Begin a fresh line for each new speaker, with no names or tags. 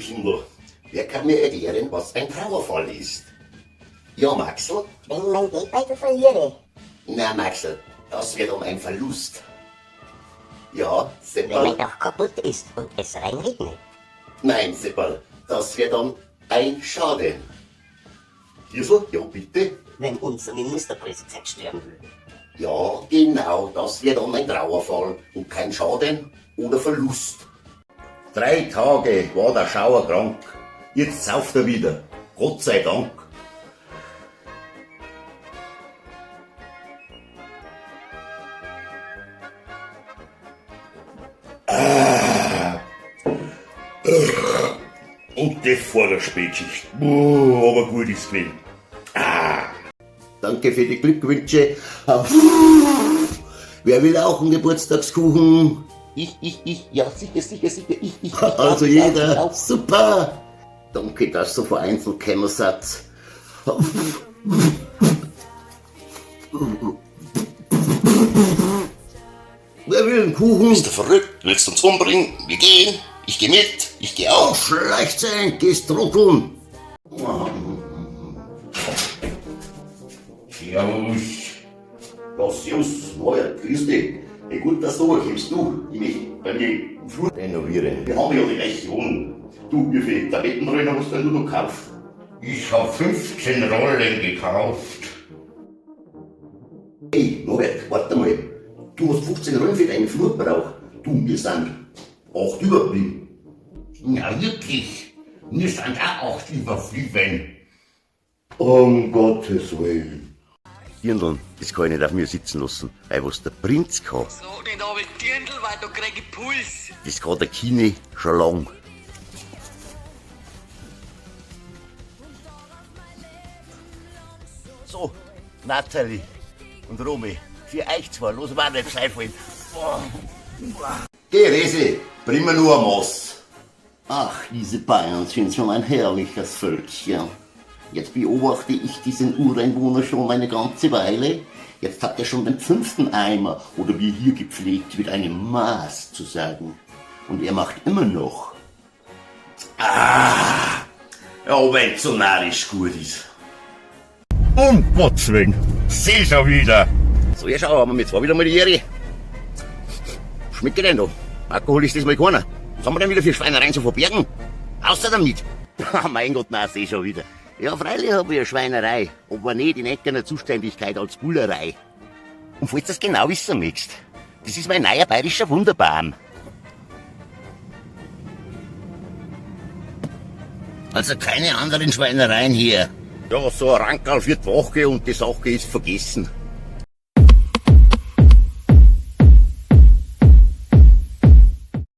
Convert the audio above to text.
Kinder, wer kann mir erklären, was ein Trauerfall ist? Ja, Maxl?
Wenn mein Geldbeutel verliere.
Na, Maxl, das wird um ein Verlust. Ja,
Wenn mein
Seppal?
Dach kaputt ist und es reinregnet.
Nein, Seppal, das wird dann ein Schaden. Hirsel, ja bitte?
Wenn unser Ministerpräsident sterben will.
Ja, genau, das wird dann ein Trauerfall und kein Schaden oder Verlust. 3 Tage war der Schauer krank. Jetzt sauft er wieder. Gott sei Dank. Und das vor der Spätschicht. Aber gut ist gewesen. Danke für die Glückwünsche. Wer will auch einen Geburtstagskuchen?
Ich, ja, sicher, ich.
Also
ich
jeder.
auch.
Super. Danke, dass du vereinzelt gekommen seid. Wer will einen Kuchen?
Bist du verrückt? Willst du uns umbringen? Wir gehen. Ich geh mit. Ich geh auch.
Schlecht sein, gehst trotteln. Servus. Was, Servus, neuer, grüß dich. Hey, gut, dass du kommst, du. Ich möchte bei mir im Flur renovieren. Wir haben ja die gleiche Wohnung. Du, wie viele Tablettenrollen hast denn du noch gekauft?
Ich hab 15 Rollen gekauft.
Hey, Norbert, warte mal. Du hast 15 Rollen für deinen Flur gebraucht. Du, wir sind 8 überblieben.
Na wirklich. Wir sind auch 8 überfliegen.
Um Gottes Willen. Dirndl, das kann ich nicht auf mir sitzen lassen, weil was der Prinz kann,
So, den hab ich Dirndl, weil da krieg ich Puls.
das kann der Kine schon lang.
So, Nathalie und Romy, für euch zwei, los war nicht Seifallen.
Geh, Resi, bring mir nur ein Maß.
Ach, diese Bayern sind schon ein herrliches Völkchen. Jetzt beobachte ich diesen Ureinwohner schon eine ganze Weile. Jetzt hat er schon den 5. Eimer, oder wie hier gepflegt wird, einem Maß zu sagen. Und er macht immer noch.
Ja, wenn so narrisch gut ist.
Um Gottes Willen, seh schon wieder.
So, ja, schau, haben wir jetzt war wieder mal die Jährige. Schmeckt denn da? Alkohol ist das mal keiner. Was haben wir denn wieder für Schweinereien zu verbergen? Außer damit. Mein Gott, nein, seh schon wieder.
Ja, freilich habe ich eine Schweinerei, aber nicht in eigener Zuständigkeit als Bullerei. Und falls du das genau wissen möchtest, das ist mein neuer bayerischer Wunderbaum. Also keine anderen Schweinereien hier.
Ja, so ein Rankerl für die Woche und die Sache ist vergessen.